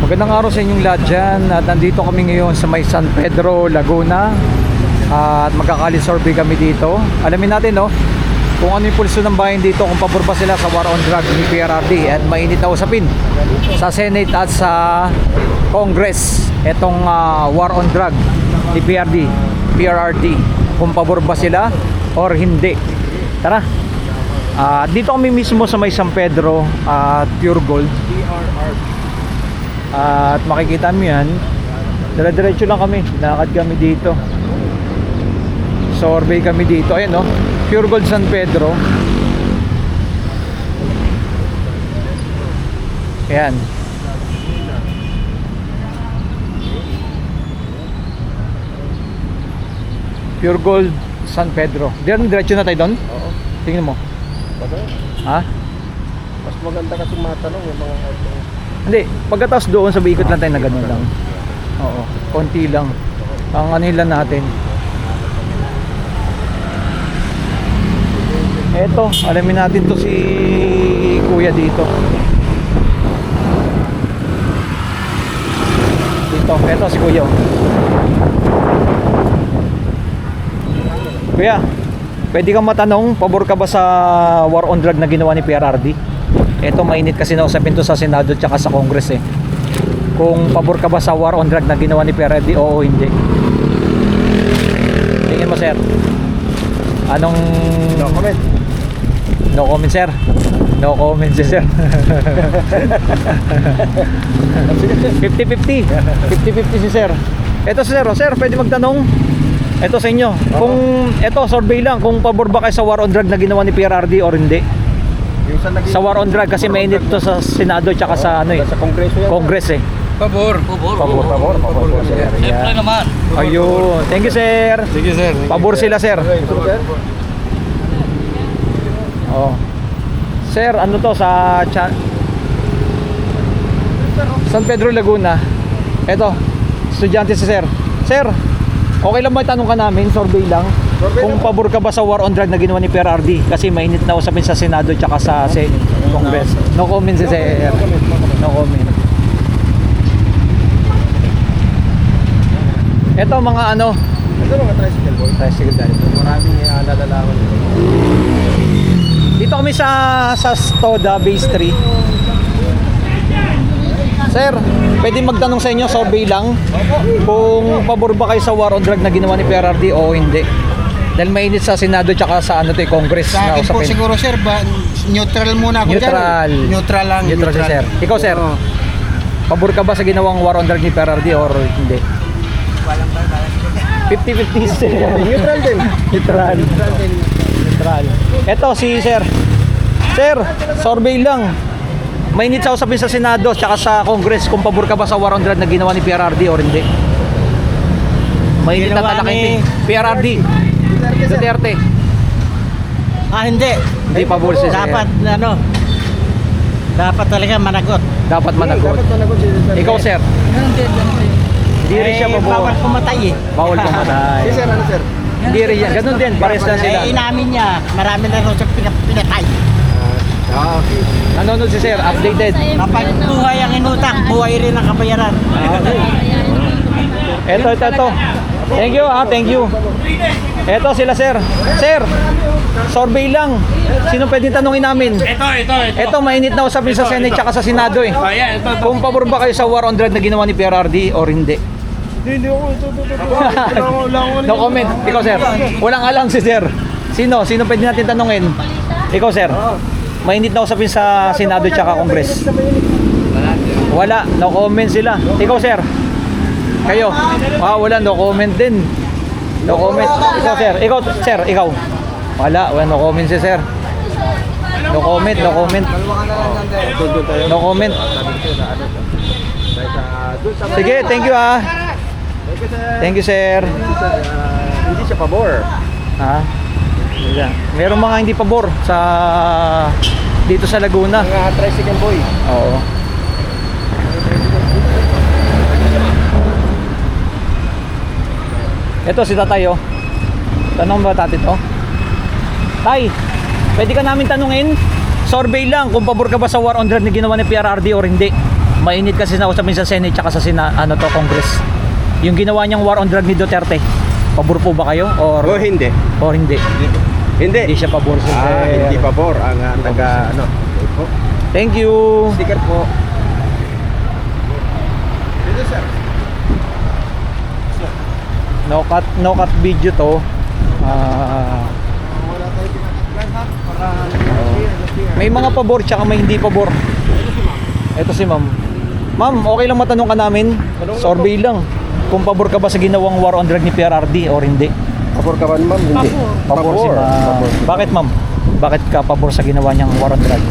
Magandang araw sa inyong lahat dyan. At nandito kami ngayon sa may San Pedro, Laguna. At magkakali-survey kami dito. Alamin natin kung ano yung pulso ng bayan dito, kung pabor ba sila sa war on drug ni PRRD. At mainit na usapin sa Senate at sa Congress itong war on drug ni PRRD, kung pabor ba sila or hindi. Tara. Dito kami mismo sa may San Pedro at Pure Gold. At makikita mo yan, dire-diretso lang kami, lakad kami dito, survey kami dito. Ayan Pure Gold San Pedro. Ayan. Pure Gold San Pedro. Diretso na tayo doon? Oo. Tingnan mo. Ha? Mas maganda kasi matanong yung mga Hindi, pagkatapos doon sa ikot lang tayo na gano'n lang. Oo, konti lang. Ang ano lang natin. Eto, alamin natin to si Kuya dito. Eto si Kuya. Kuya, pwede kang matanong, pabor ka ba sa war on drug na ginawa ni PRRD? Ito, mainit kasi nausapin to sa Senado at sa Congress Kung pabor ka ba sa war on drug na ginawa ni PRRD, oo o hindi? Tingin mo, sir. Anong... No comment. No comment, sir. No comment si sir. 50-50. 50-50 si sir. Ito si sir. Sir, pwede magtanong? Ito sa inyo. Kung ito, survey lang, kung pabor ba kayo sa war on drug na ginawa ni PRRD or hindi? Yung Sa war on drug kasi mainit to sa Senado at sa sa Kongreso yan. Congress Pabor. Pabor. Siyempre naman. Ayun. Thank you, sir. Sige, sir. Pabor sila, sir. Oh. Sir, ano to sa San Pedro, Laguna. Eto, estudyante si sir. Sir, okay lang ba itanong ka namin, survey lang? Kung pabor ka ba sa war on drug na ginawa ni PRRD? Kasi mainit na usapin sa Senado at sa Congress. No comment si sir. No comment. Eto mga ano, Ito mga tricycle boy. tricycle driver. Maraming nalalaman. Dito kami sa Stoda Base 3. Sir, pwede magtanong sa inyo, survey lang, kung pabor ba kayo sa war on drug na ginawa ni PRRD o hindi? Dahil mainit sa Senado tsaka sa Congress Sa na akin po usapin. siguro sir, neutral muna ako Neutral. dyan. Neutral lang. Neutral si sir. Ikaw, sir, pabor ka ba sa ginawang war on drug ni PRRD or hindi? 50-50 sir. Neutral din. Neutral. Neutral. Eto si sir. Sir, survey lang. Mainit sa usapin sa Senado tsaka sa Congress, kung pabor ka ba sa war on drug na ginawa ni PRRD or hindi? Mainit na Ginawa talaking ni- PRRD. Duterte. Hindi. Hindi pabor si sir. Dapat talaga managot. Dapat managot. Dapat managot si sir. Ikaw, sir. Hindi rin siya pabor. Bawal pumatay Bawal pumatay. Si sir, ano sir? Hindi rin yan. Ganun din. Pares lang sila. inamin niya, marami na rin siya pinatay. Okay. Nanonood si sir. Updated. Kapag buhay ang inutang, buhay rin ang kabayaran. Ito. Thank you, thank you. Ito sila, sir. Sir, survey lang. Sino pwedeng tanongin namin? Ito, mainit na usapin sa Senate tsaka sa Senado Ayan, ito. Kung pabor ba kayo sa war on drug na ginawa ni PRRD or hindi? Hindi ako. Wala ako. No comment. Ikaw, sir. Walang alam si sir. Sino pwede natin tanongin? Ikaw, sir. Mainit na usapin sa Senado tsaka Congress. Wala. No comment sila. Ikaw, sir. Kayo. Wala. No comment din. No comment. Ikaw, sir. Ikaw. Wala. No comment si sir. No comment. No comment. Sige, thank you Thank you, sir. Hindi siya pabor. Yeah. Merong mga hindi pabor sa dito sa Laguna. Mga tricycle boy. Oo. Ito si Tatay Tanong ba tatay to? Tay, pwede ka namin tanungin? Survey lang kung pabor ka ba sa war on drug na ginawa ni PRRD or hindi. mainit kasi na usapin sa Senate tsaka sa Congress. Yung ginawa niyang war on drug ni Duterte, pabor po ba kayo or Hindi. hindi? Hindi. Hindi siya pabor sir. Hindi pabor ang taga ano. Po. Thank you. Sticker po. Dito sir. No cut video to. Wala tayo pinataglan ha. Para May mga pabor tsaka may hindi pabor. Ito si ma'am. Ma'am, okay lang matanong ka namin? Survey lang. Kung pabor ka ba sa ginawang war on drug ni PRRD or hindi? pabor ka ba ma'am? Hindi. Pabor si ma'am. Bakit ma'am? Bakit ka pabor sa ginawa niyang war on drug?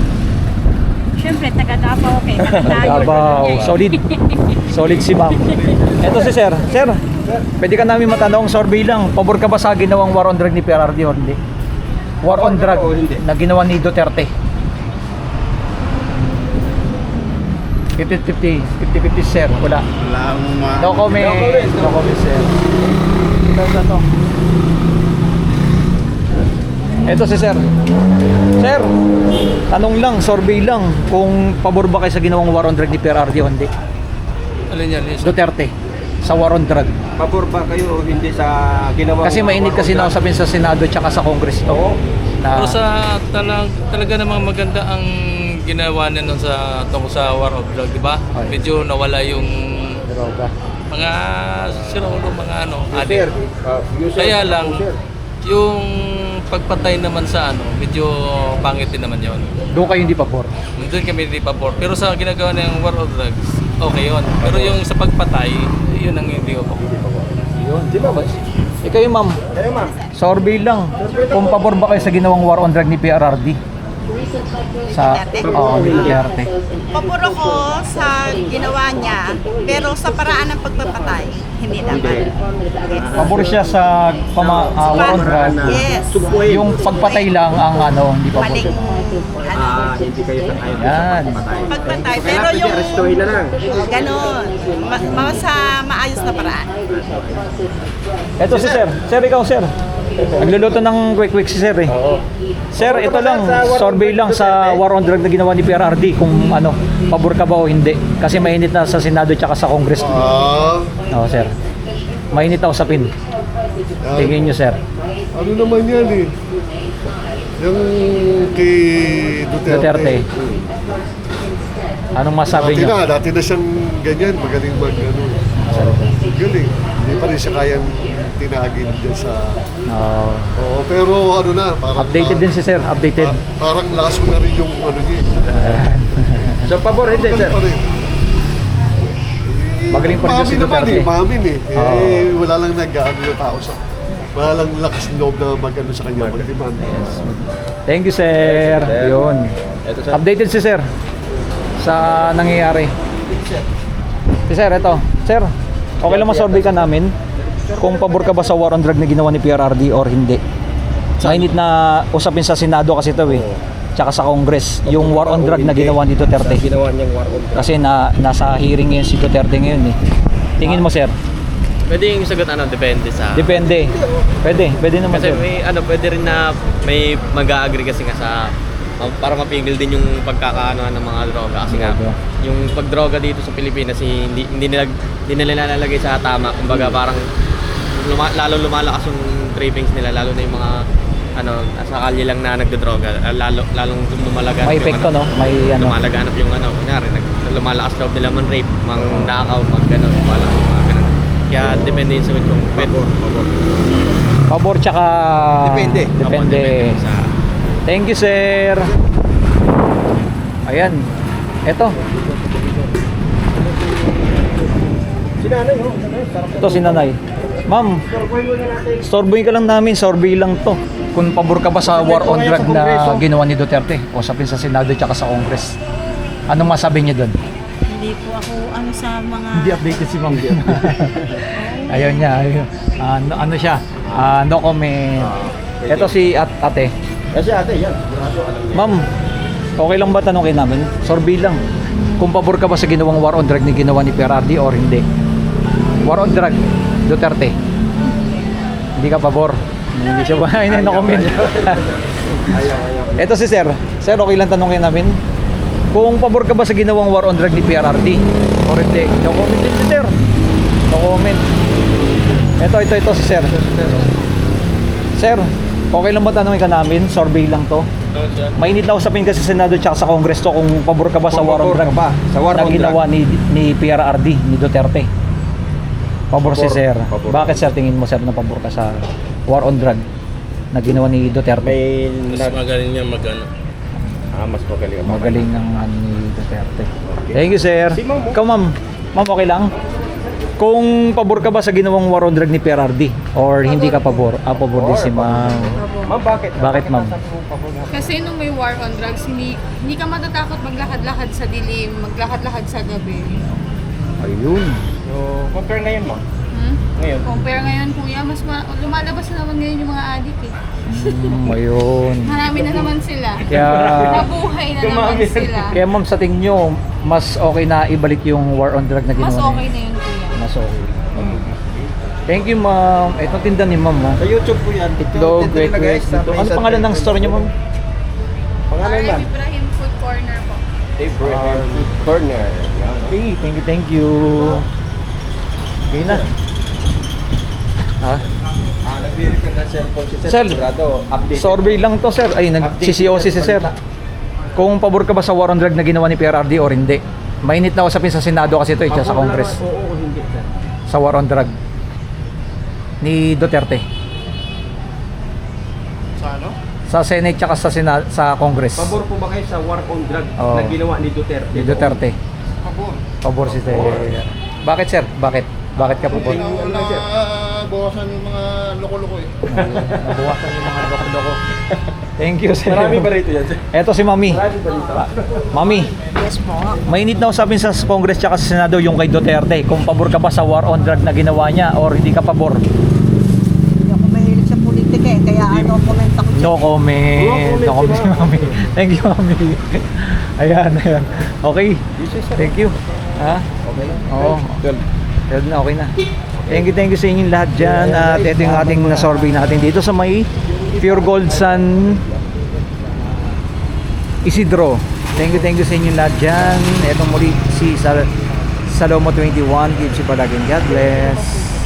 Siyempre, taga-Davao kayo. Davao. Solid. Solid si ma'am. Ito si sir. Sir, pwede ka namin matanong, survey lang. Pabor ka ba sa ginawang war on drug ni PRRD or hindi? War on drug na ginawa ni Duterte. 50-50 sir, wala. No comment. No comment sir. Ito si sir. Sir, tanong lang, survey lang kung pabor ba kayo sa ginawang war on drug ni PRRD o hindi? Alin yan? Duterte sa war on drug. Pabor ba kayo o hindi sa ginawa? Kasi mainit kasi na usapin sa Senado tsaka sa Congress to. Na, Pero sa talaga namang maganda ang ginawa niya nun sa tungkol sa war of drug, di ba? Ay. Medyo nawala yung droga. mga siraulo, mga ano, Sir, adik. Kaya lang, yung pagpatay naman sa ano, medyo pangit din naman yun. Doon kayo hindi pabor. Doon kami hindi pabor. Pero sa ginagawa ng war of drugs, okay yun. Pero yung sa pagpatay, yun ang hindi ko pabor. Yun, di ba? Ikaw yung ma'am, Kayo ma'am. survey lang. Kung pabor ba kayo sa ginawang war on drug ni PRRD? Sa ni Duterte. Pabor ako sa ginawa niya, pero sa paraan ng pagpapatay, hindi naman. Pabor siya sa war on drug. Yes. Yung pagpatay lang ang hindi pabor. Maling Hindi kayo sangayon. Yan. pagpatay. Pero Kailangan yung arestuhin na lang. ganon, sa maayos na paraan. Ito si sir. Sir, ikaw sir. Nagluluto ng quick si sir eh. Sir, ito lang, survey lang sa war on drug na ginawa ni PRRD kung pabor ka ba o hindi. Kasi mainit na sa Senado tsaka sa Congress. Oo, sir. Mainit na usapin. Tingin nyo, sir. Ano naman yan eh? Yung kay Duterte. Anong masabi nyo? Dati na siyang ganyan, magaling galing. Hindi pa rin siya kayang tinagin dyan sa... Oo, pero ano na, parang... Updated din si sir, updated. Parang laso na rin yung niya. So pabor hindi sir. Pa rin. Magaling pa rin si Duterte. Mamin eh. Wala lang nag-ano yung tao sa... Wala lang lakas ng loob na mag-ano sa kanya, mag-demand. Thank you, sir. Yun. Ito sir. Updated si sir sa nangyayari. Si sir, ito. Sir, okay lang ma-survey ka namin kung pabor ka ba sa war on drug na ginawa ni PRRD or hindi. Mainit na usapin sa Senado kasi ito eh. Tsaka sa Congress, yung war on drug na ginawa ni Duterte. Ginawa niyang war on drug. Kasi nasa hearing ngayon si Duterte ngayon eh. Tingin mo, sir? Pwede yung sagot depende sa... Depende. Pwede naman, Kasi sir. may pwede rin na may mag-a-agree kasi nga sa para mapigil din yung pagkakaanoan ng mga droga kasi nga yung pagdroga dito sa Pilipinas hindi nila nilalagay sa tama, kumbaga parang lalo lumalakas yung cravings nila, lalo na yung mga sa kalye lang na nagdodroga, lalong lumalaganap May epekto, no? May lumalaganap yung kunyari lumalakas loob nila man rape, mang nakaw, lumalakas mga ganun. Kaya depende yung sagot kung Pabor tsaka... Depende. Depende. sa Thank you, sir. Ayan. Ito. Si nanay ho. Ito si nanay. Ma'am, survey ka lang namin. Survey lang to. Kung pabor ka ba sa war on drug na ginawa ni Duterte o sapin sa Senado tsaka sa Congress. Anong masabi niyo doon? Hindi po ako sa mga... Hindi updated si ma'am. Ayaw niya. Ano siya? No comment. Ito si ate. Kasi ate yan. Sigurado alam niya. Ma'am, okay lang ba tanongin namin? Survey lang. Kung pabor ka ba sa ginawang war on drug na ginawa ni PRRD or hindi? War on drug, Duterte. Hindi ka pabor. Hindi siya ba? Hindi na comment. Ito si sir. Sir, okay lang tanongin namin? Kung pabor ka ba sa ginawang war on drug ni PRRD or hindi? No comment din si sir. No comment. Ito si sir. Sir, okay lang ba tanongin ka namin? Survey lang to. Mainit na usapin kasi sa Senado tsaka sa Congress to kung pabor ka ba sa war on Pabor drug ka ba sa war na on ginawa ni PRRD, ni Duterte. Pabor si sir. Pabor. Bakit sir tingin mo sir na pabor ka sa war on drug na ginawa ni Duterte? May Mas magaling niya magano. mas magaling. Magaling ng ni Duterte. Thank you sir. Si ma'am, oh. Ikaw ma'am, okay lang? Kung pabor ka ba sa ginawang war on drug ni PRRD or hindi ka pabor? Pabor din si ma'am. Ma'am, bakit? Bakit, ma'am? Kasi nung may war on drugs, hindi ka matatakot maglakad-lakad sa dilim, maglakad-lakad sa gabi. Ayun. So, compare ngayon, ma'am. Ngayon. Compare ngayon, kuya, lumalabas na naman ngayon yung mga adik eh. Ayun. Marami na naman sila. Kaya- Nabuhay na naman sila. Kaya ma'am, sa tingin nyo, mas okay na ibalik yung war on drug na ginawa Mas niya? okay na yun, kuya. Mas okay. Thank you ma'am. Ito tinda ni ma'am. Sa YouTube po yan. Itlog, request. Ano pangalan ng store niyo ma'am? Pangalan, ma'am? Ibrahim Food Corner po. Abraham Corner. Yan. Okay, thank you. Okay na. Ha? Nag-record na cellphone si Sir, Sigurado, update. survey lang to sir. Ay, nag-CCOC si sir. Kung pabor ka ba sa war on drug na ginawa ni PRRD or hindi? Mainit na usapin sa Senado kasi ito sa Congress. Oo, hindi, sir. Sa war on drug ni Duterte. Sa ano? Sa Senate tsaka sa Congress. Pabor po ba kayo sa war on drug Oo. na ginawa ni Duterte? Ni Duterte. Pabor. Pabor si sir. Bakit sir? Bakit? Bakit ka pabor? Bawasan yung mga loko-loko eh. Nabuwasan yung mga loko-loko. Thank you sir. Marami ba rito yan, sir? Eto si Mami. Marami ba rito? Mami. Yes po. Mainit na usapin sa Congress tsaka sa Senado yung kay Duterte. Kung pabor ka ba sa war on drug na ginawa niya or hindi ka pabor? Hindi ako mahilig sa politika eh, kaya comment ako dyan. No comment. No comment si Mami. Thank you Mami. Ayan. Okay. Thank you. Ha? Okay lang. Oo. Yun na, okay na. Thank you sa inyong lahat dyan. At ito yung ating na-survey natin dito sa may Pure Gold San Isidro. Thank you sa inyong lahat dyan. Ito muli si Salomo 21. Give you palaging God bless.